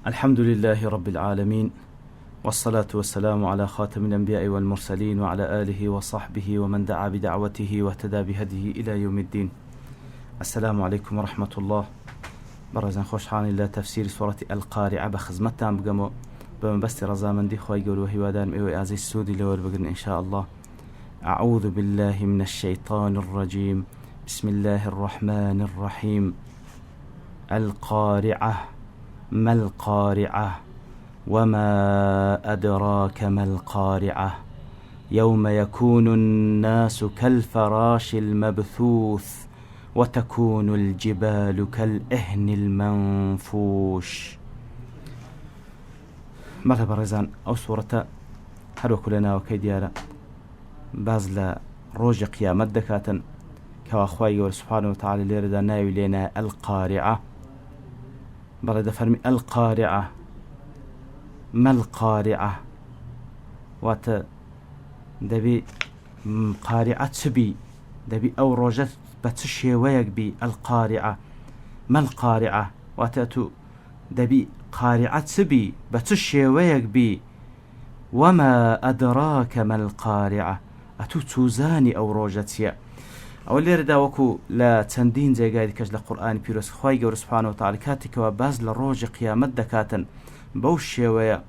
الحمد لله رب العالمين، والصلاة والسلام على خاتم الأنبياء والمرسلين وعلى آله وصحبه ومن دعا بدعوته واهتدى بهديه إلى يوم الدين. السلام عليكم ورحمة الله. برزان خوش حان الله تفسير سورة القارعة بخزمتان بقمو بمبست رزامن دي خواهي قول وهوادان مئوي آزي السودي لور بقن إن شاء الله. أعوذ بالله من الشيطان الرجيم. بسم الله الرحمن الرحيم. القارعة ما القارعة وما أدراك ما القارعة يوم يكون الناس كالفراش المبثوث وتكون الجبال كالإهن المنفوش. مرحبا رزان أو سورة هلو كلنا وكيديالا بازل روج قيامت دكاتا كواخواي سبحانه وتعالى ليردا ناوي لنا القارعة. برد فرمي القارعة ما القارعة وات دبي قارعة سبي دبي أو روجت بتشي ويك بي القارعة ما القارعة واتتو دبي قارعة سبي بتشي ويك بي وما أدراك ما القارعة أتو توزاني أو روجتيا أو اللي ردا وكو لا تندين زي قاعد كج القرآن بيروس خواي جور سبحانه وتعالى كاتك وباز لروج قيامت دكاتن بوشي ويا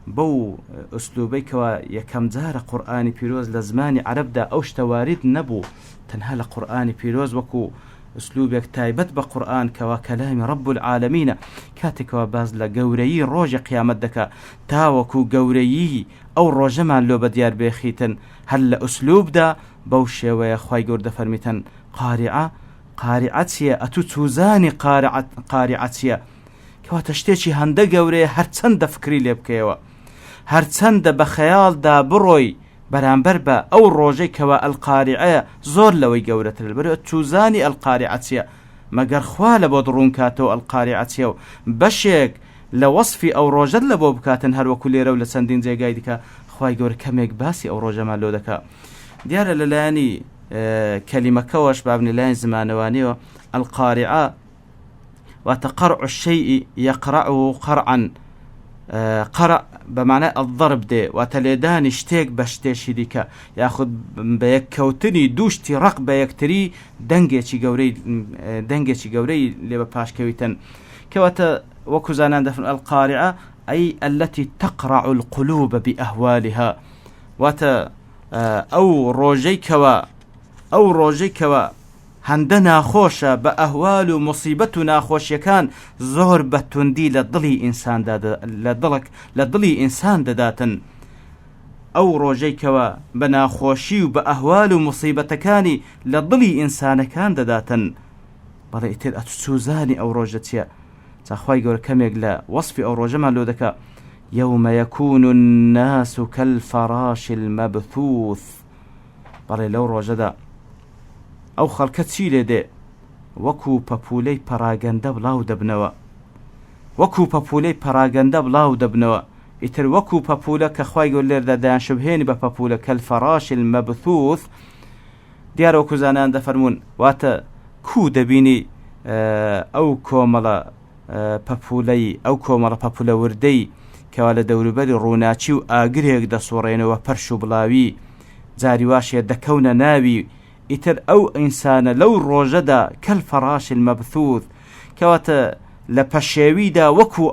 بو أسلوبيك ويكم زهر قرآن بيروز لزمان عرب دا أوش تواريد نبو تنهال قرآن بيروز وكو أسلوبك تايبت بقرآن كوا كلام رب العالمين كاتك وباز لقوريي روج قيامت دكا تا وكو قوريي أو روجمان لو بديار بيخيتن هل أسلوب دا بوشي ويا خواي قرد فرميتن قارعتيا أتو توزاني قارعتيا كوا تشتيشي هنده قوري هرچند فكري ليبكيوا هرچند بخيال دا بروي برانبر با أو روجي كوا القارعة زور لوي قورت البرو توزاني القارعتيا مگر خوال بودرون كاتو القارعتيا بشيك لوصفي أو روجد لبو بكاتن هر وكل رو لسندين زي قايدك خواي قور كميك باسي أو روجة مالو دكا ديار للاني كلمة كوش بابن لان زمانوانيو القارعة وتقرع الشيء يقرعه قرعا قرع بمعنى الضرب دي وتليدان اشتيك بشتيشي ديكا ياخد بيك كوتني دوشتي رق بيكتري دنجيشي قوري اللي بباش كويتن كواتا وكزانان دفن القارعة أي التي تقرع القلوب بأهوالها واتا أو روجي كوا هندنا خوشة بأهوال مصيبتنا خوش يكان زهر بتندي لضلي إنسان لضلي إنسان داتن أو روجي كوا بنا خوشي بأهوال مصيبتكاني لضلي إنسان كان داتن بلا إتر أتسوزاني أو روجتيا تخواي يقول كم يقلا وصفي أو روجما لو دكا يوم يكون الناس كالفراش المبثوث بلا لو روجدا أو خلقتي لدي وكو بابولي براغندا بلاو دبنوا إتر وكو بابولا كخواي يقول لير دان شبهيني بابولا كالفراش المبثوث ديار وكو زانان دفرمون واتا كو دبيني أو كوملا بابولي أو كوملا بابولا وردي كوالا دوربالي روناتي و آقريك دا سورين و پرشو بلاوي زاري واشي دكونا ناوي إتر أو إنسان لو روجدا كالفراش المبثوث كواتا لپشيوي دا وكو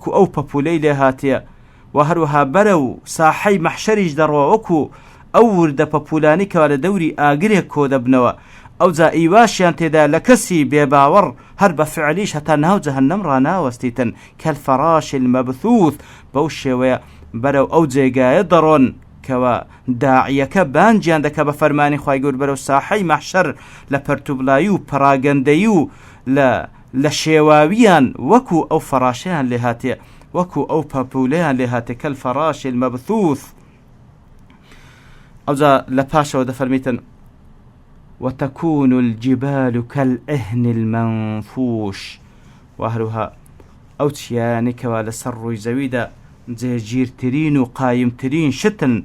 أو بابولي لهاتيا وهروها برو ساحي محشريج دروا وكو أو ورد بابولاني كوالا دوري آقريك كودا بنوا أو زا إيواشيان تدا لكسي بيباور هرب فعليش هتا ناو جهنم رانا وستيتن كالفراش المبثوث بوشي ويا برو أو جيغا يدرون كوا داعيك بانجيان دكا بفرماني خواهي قول برو ساحي محشر لپرتوبلايو پراغنديو لشيواويان وكو أو فراشيان لهاتي وكو أو بابوليان لهاتي كالفراش المبثوث أو زا لپاشا ودفرميتن وتكون الجبال كالإهن المنفوش وأهلها أو تياني كوا لسر زويدا زي جيرترين وقايمترين شتن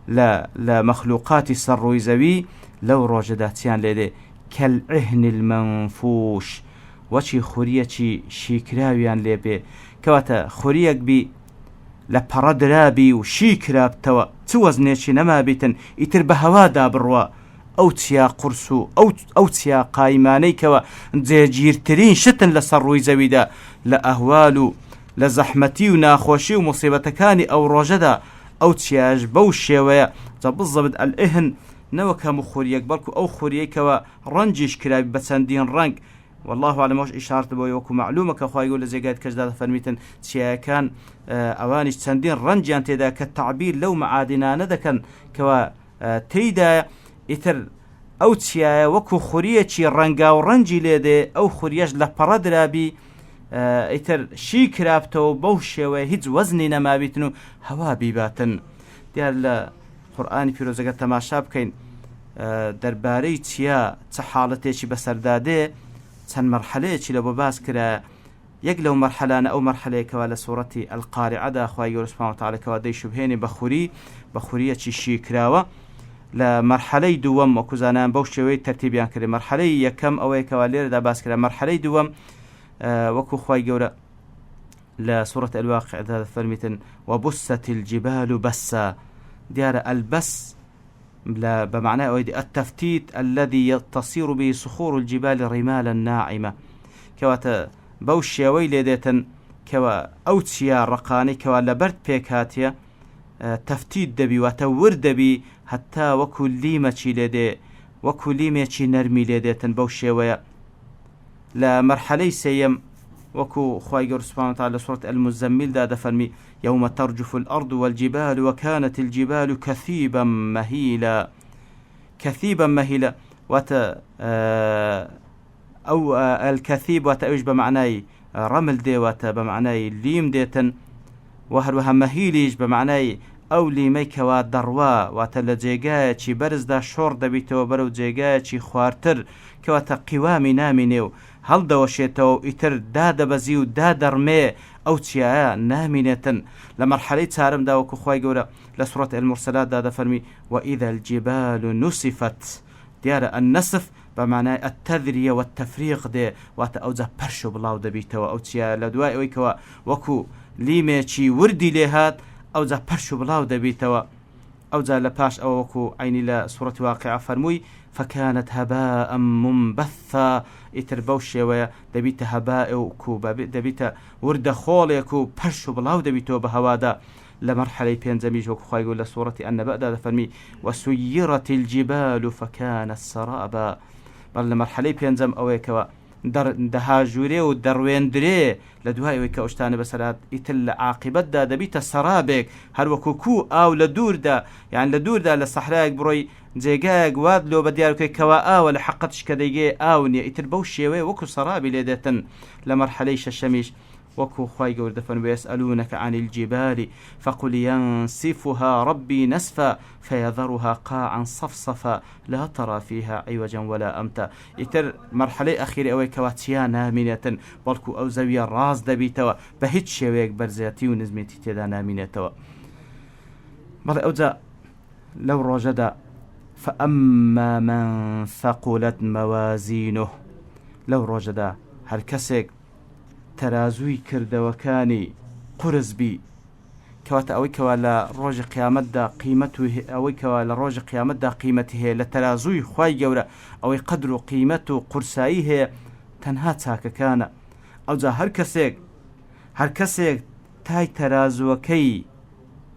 لا مخلوقات سر زوي لو روجداتيان لدي كالعهن المنفوش وشي خوريتي شيكراويان لبي کەواتە خۆریەک بی لە پەڕە درابی و شی کرابتەوە چ وەزنێکی نەمابیتن ئیتر بە هەوادا بڕوە ئەو چیا قورس و ئەو چیا قایمانەی کەوە جێگیرترین شتن لەسەر ڕووی زەویدا لە ئەهوال و لە زەحمەتی و ناخۆشی و موسیبەتەکانی ئەو ڕۆژەدا ئەو چیاش بەو شێوەیە بالضبط ئەلئهن نەوەک هەموو خۆریەک بەڵکو ئەو خۆریەکەوە ڕەنجیش کرابی بە چەندین ڕەنگ والله عالمەش ئیشارت بۆ وەکو معلومە کە خوای گەورە لە جێگات کەسدا دەفەرمیتن چیاکان ئەوانیش چەندین ڕەنجیان تێدا کە تعبیر لەو مەعادینانە دەکەن کەوە تێیدا ئیتر ئەو چیایە وەکو خوریەکی ڕەنگا و ڕەنجی لێدێ ئەو خوریەش لە پەڕە درابی ئیتر شی کرابتەوە بەو شێوەیە هیچ وەزنی نەمابیتن و هەوا بیباتن دیار لە قورئانی پیرۆزەکە تەماشا بکەین دەربارەی چیا چه حاڵەتێکی بەسەردادێ چەند مەرحەلەیەکی لە بۆ باس کرا یەک لەو مەرحەلانە ئەو مەرحەلەیەکەوە لە سوورەتی ئەلقارعەدا خوای گەورە سوبحانەهو وتەعالە دەیشوبهێنێ بە خوریەکی شی کراوە لە مەرحەلەی دووەم وەکو زانایان بەو شێوەی تەرتیبیان کرد مەرحەلەی یەکەم ئەوەیەکەوە لێرەدا باس کرا مەرحەلەی دووەم وەکو خوای گەورە لە سوورەت الواقعدا فەرمیتن وبست الجبال بسا دیارە البس بمعنى التفتيت الذي تصير به صخور الجبال رمالا ناعمة كواتا بوشيا ويليدتن كوا أوتسيا رقاني كوا لبرد بيكاتيا تفتيت دبي وتور دبي حتى وكليمة لدي وكليمة نرمي لديتن بوشيا ويا لمرحلة سيم وكو خواي قرر سبحانه وتعالى سورة المزمل دا دفرمي يوم ترجف الأرض والجبال وكانت الجبال كثيبا مهيلا أو الكثيب وتأويج بمعناي رمل دي بمعناي ليم ديتن وهروها مهيليج بمعناي أو ليميك ودروا وتلجيجا چي برز دا شور دبيتو برو جيجا چي خوارتر كواتا قوامي نامينيو هەڵ دەوەشێتەوە ئیتر دادەبەزی و دادەڕمێ ئەو چیایە نامینێتن لە مەرحەلەی چارمدا وەکو خوای گەورە لە سوورەت المرسلاتدا دەفەرمی وإذا الجبال نسفت دیارە النسف بمعنى التذرية والتفريق دێ واتە ئەوجا پەرش و بڵاو دەبیتەوە ئەو چیایە لە دوای ئەوەی کەوە وەکو لیمێکی وردی لێهات ئەوجا پەرش و بڵاو دەبیتەوە ئەوجا لە پاش ئەوە وەکو عینی لە سوورەتی واقعە فەرمووی فكانت هباء منبثا ئیتر بەو شێوەیە دەبیتە هەباء و کوبە دەبیتە وردە خۆڵێک و پەرش و بڵاو دەبیتەوە بە هەوادا لە مەرحەلەی پێنجەمیش وەکو خوای گەورە لە سوورەتی ئەنەبەدا دەفەرمی وسيرت الجبال فكانت سرابا بەڵ لە مەرحەلەی پێنجەم ئەوەیەکەوە دەهاژورێ و دەڕوێندرێ لە دوای ئەوەی کە ئەو شتانە بەسەرات ئیتر لە عاقبەتدا دەبیتە سەرابێک هەروەکو کو ئاو لە دووردا یان لە دووردا لە سەحرایەک بڕۆی جێگایەک وات لۆ بە دیارکەی کەوا ئاوە لە حەقەتش کە دەیگێ ئاو نییە ئیتر بەو شێوەیە وەکو سەرابی لێ دێتن لە مەرحەلەی شەشەمیش وكو خواي قول دفن ويسألونك عن الجبال فقل ينسفها ربي نسفا فيذرها قاعا صفصفا لا ترى فيها عوجا ولا أمتا يتر مرحلة أخيرة أوي كواتيا نامينة بلكو أو زاوية راز دبيتوا بهيت شويك برزياتي ونزميتي تدا نامينة بل أوزا لو رجدا فأما من ثقلت موازينه لو رجدا هر كسك ترازوی کردەوەکانی قورس بی کەواتە ئەوەی کەوا لە ڕۆژی قیامەتدا قیمەت و ئەوەی کەوا لە ڕۆژی قیامەتدا قیمەتی هەیە لە تەرازووی خوای گەورە ئەوەی قەدر و قیمەت و قورسایی هەیە تەنها چاکەکانە ئەوجا هەر کەسێک تای تەرازوەکەی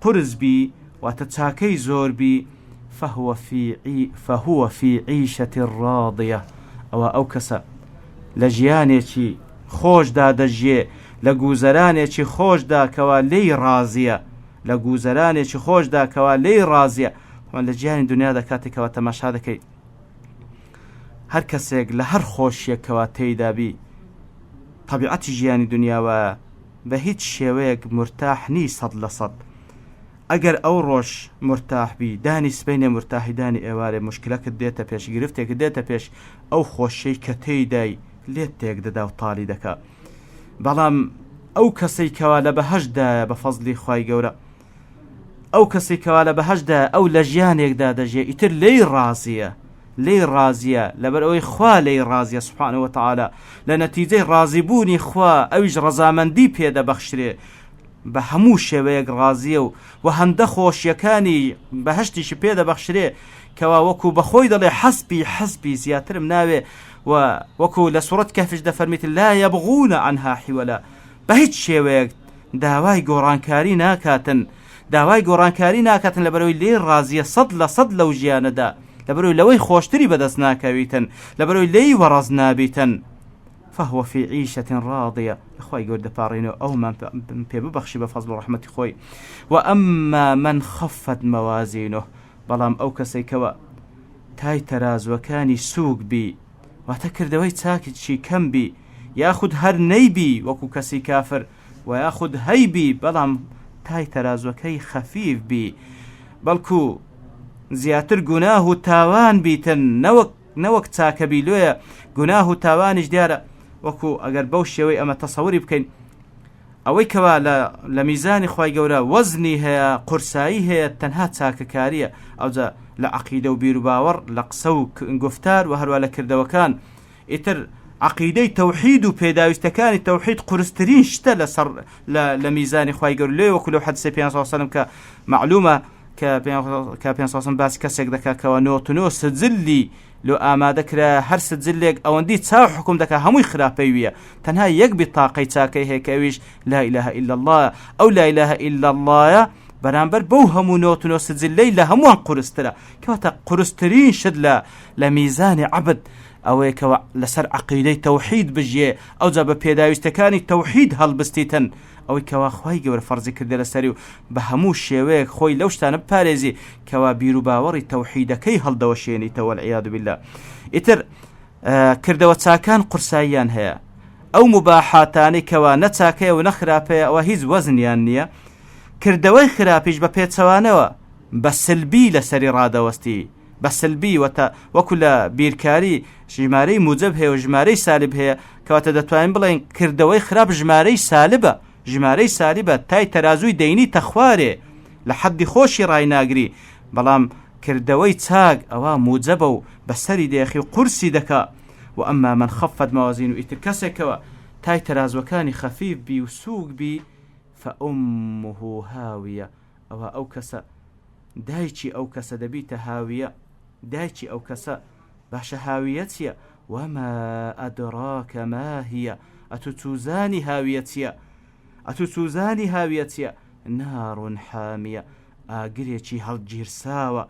قورس بی واتە چاکەی زۆر بی فهو في عيشة راضية ئەو کەسە لە ژیانێکی خۆشدا دەژێ لە گوزەرانێکی خۆشدا کەوا لێی ڕازیە لە گوزەرانێکی خۆشدا کەوا لێی ڕازیە لە گیانی دنیادا کاتێکەوە تەماشا دەکەیت هەر کەسێک لە هەر خۆشیەکەوە تێیدا بی طەبیعەتی ژیانی دنیاوە بە هیچ شێوەیەک مرتاح نی 100% ئەگەر ئەو ڕۆژ مرتاح بی دانی سبەینێ مرتاحی دانی ئێوارێ مشکلەکەت دێتە پێش گرفتێک دێتە پێش ئەو خۆشەی کە تێیدای لێت تێک دەدا و تاڵی دەکا بەڵام ئەو کەسەی کەوا لە بەهەشتدایە بە فەزلی خوای گەورە ئەو کەسەی کەوا لە بەهەشتدایە ئەو لە ژیانێکدا دەژێ ئیتر لێی ڕازیە لي رازية لبروي خوا لي رازية سبحانه وتعالى لنتيجة رازيبوني خوا أوج رزامندي بيدا بخشري بهمو شويق رازية وهند خوشيكاني بهشتي بيدا بخشري كوا وكو بخوي دلي حسبي زياتر مناوي وكو لسورة كهفش دفرميت لا يبغون عنها حولا بهيت شويق داواي گۆڕانکاری ناکاتن لەبەرەوەی لێ ڕازیە سەد لەو ژیانەدا لەبەرەوەی لەوەی خۆشتری بەدەست ناکەویتن لەبەرەوەی لێی وەڕەز نابیتن فهو في عيشة راضية أخوي يقول دبارينو أو من ببخشي بفضل رحمة خوي وأما من خفت موازينه بلام أو كسيكوا تاي تراز وكاني سوق بي وتكر دوي تاكد شي كم بي ياخد هر نيبي وكو كسي كافر وياخد هيبي بلام تاي تراز وكي خفيف بي بلكو زياتر گوناه تاوان بيتن نوك تاك بيلويا گوناه تاوانش ديارة وكو اگر بوشيوي اما تصوري بكين اوي كوا لميزان خواي گورا وزني هي قرسائي هي تنها تاك كارية او ذا لعقيدة وبيرو باور لقسو گفتار وهروالا كردوكان اتر عقيدة توحيد وبيداويستكان التوحيد قرسترين شتا لسر لميزان خواي گور لي وكل حد سيبيان صلى الله عليه وسلم كمعلومة كبيان صلى الله عليه وسلم باس كسيك دكا كوانوتنو سجلي لو آمادك را هر سجلك او اندي تساو حكم دكا هموي خرابيوية تنها يك بطاقي تاكي هيك اويش لا اله الا الله او لا اله الا الله برانبر بو همو نوتنو سجلي لهموان قرسترا كواتا قرسترين شد لميزان عبد او كوا لسر عقيدة توحيد بجيه او زا بپيداويستكاني توحيد هلبستيتن او كوا خوي گور فرض كردل سريو بهمو شويك خوي لوشتان باريزي كوا بيرو باوري توحيدكي هلدوشيني تو والعياذ بالله اتر كردو تاكان قرسايان هيا او مباحاتاني كوا نتاكي ونخرابي او هيز وزن يانيا كردوي خرابيش بپيتسوانوا بسلبي لسري رادوستي بسلبي وكل بيركاري جماري موجب هي وجماري سالب هي كواتا دتوين بلين كردوي خراب جماري سالبة تاي ترازوي ديني تخواري لحد خوشي راي ناقري بلام كردوي تاق او موجبو بسري ديخي قرسي دكا واما من خفت موازينه اتركسي كوا تاي تراز وكاني خفيف بي وسوق بي فأمه هاوية او كسا دايتشي او كسا دبيت هاوية دايتشي او كسا باش هاويتيا وما أدراك ما هي أتتوزاني هاويتيا نار حامية آقريتشي هالجيرساوة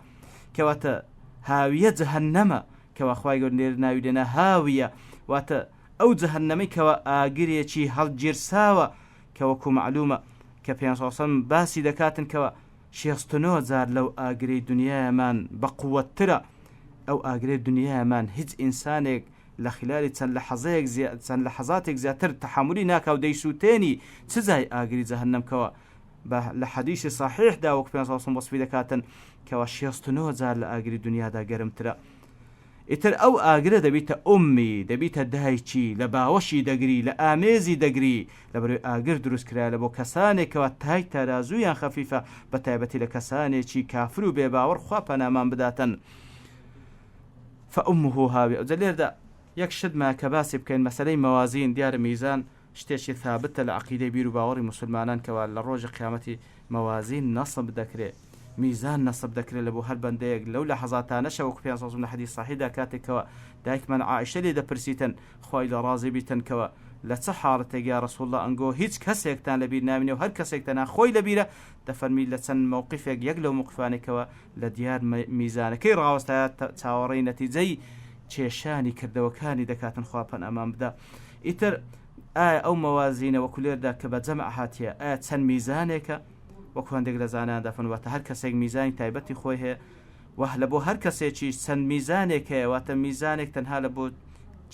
كواتا هاوية جهنم كوا خواهي قول نيرنا يدنا هاوية واتا أو جهنمي كوا آقريتشي هالجيرساوة كواكو معلومة كبيان صلى الله عليه وسلم باسي دكاتن كوا شيستنو زار لو آقري دنيا من بقوة ترى او آقري دنيا من هج انسانك لخلال چەند لحظاتك زياتر تحملي ناكا وديسوتيني تزاي آقري جهنم كوا لحديث صحيح دا وك بيان صلى الله دكاتن كوا شيستنو زار لآقري دنيا دا قرم ترى اتر او آقري دبيت امي دبيت دايچي لباوشي دقري لآميزي دقري لبرو آقر دروس كرا لبو كساني كوا تاي ترازويا خفيفة بتايبتي لكساني چي كافرو بيباور خوابنا من بداتن فأمه هاوية وزلير دا يكشد ما كباسب كان مسألة موازين ديار ميزان شتيشي ثابتة لعقيدة بيرو باوري مسلمانان كوا لروج قيامتي موازين نصب دكري ميزان نصب دكري لبو هر بنديق لو لحظاتانا شوك بيان صوص من حديث صحيح دا كاتي كوا دايك من عائشة لي دا برسيتن خوي لرازي بيتن كوا لتسحارتك يا رسول الله انقو هيج كسيكتان لبيرنا مني وهر كسيكتان خوي لبيرة تفرمي لتسن موقفك يقلو موقفاني كوا لديار ميزانك كي راوستا تاوري نتيجي تشيشاني كردوكاني دكاتن خوابن امام بدا اتر او موازين وكل دا كبا جمع هاتيا تسن ميزانك وكوان دق لزانا دفن واتا هر كسيك ميزاني تايبتي خويه وهلبو هر كسيكي سن ميزانك واتا ميزانك تنها لبو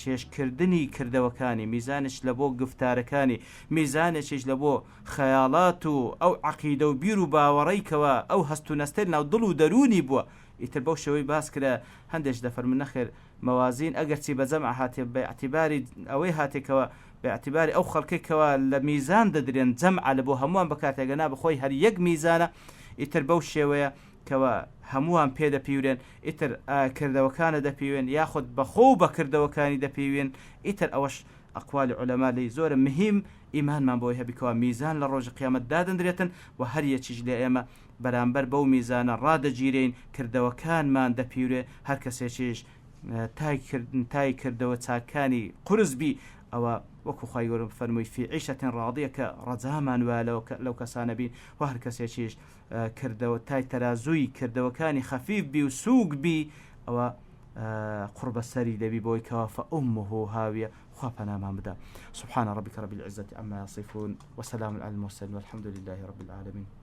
چێش کردنی کردەوەکانی میزانش لە بۆ گفتارەکانی میزانێکیش لە بۆ خەیاڵات و ئەو عەقیدە و بیر و باوەڕەیکەوە ئەو هەست و نەستەر ناو دڵ و دەرونی بووە ئیتر بەو شێوەی باس کرا هەندێک دەفەرمن نەخێر موازین ئەگەرچی بە جەمع هاتێ بە ئەعتیباری ئەوەی هاتێکەوە بە ئەعتیباری ئەو خەڵکێکەوە لە میزان دەدرێن جەمع لە بۆ هەمووان بەکاتێگەنا بخۆی هەر یەک میزانە ئیتر بەو شێوەیە کەوا هەمووان پێ دەپیورێن ئیتر کردەوەکانە دەپیوێن یاخود بەخۆ بە کردەوەکانی دەپیوێن ئیتر ئەوەش ئەقوالی عولەما لی زۆرە مهم ئیمانمان بۆی هەبیکەوە میزان لە ڕۆژی قیامەت دادەنرێتن و هەر یەکیش لە ئێمە بەرامبەر بەو میزانە ڕادەگیرین کردەوەکانمان دەپیورێ هەر کەسێکیش تای کردەوە چاکانی قورسبی ئەوە وەکو خوای گەورە فەرمووی فی عیشەتین ڕاضیە کە ڕەجامان وایە لەو کەسانە بین و هەر کەسێکیش کردەوە تای تەرازووی کردەوەکانی خەفیف بی و سووک بی ئەوە قوربە سەری دەبی بۆی کەوا فەئومه هاویە خوا پەنامان بدە. سبحان ربك رب العزة عما يصفون وسلام على المرسلين والحمد لله رب العالمين.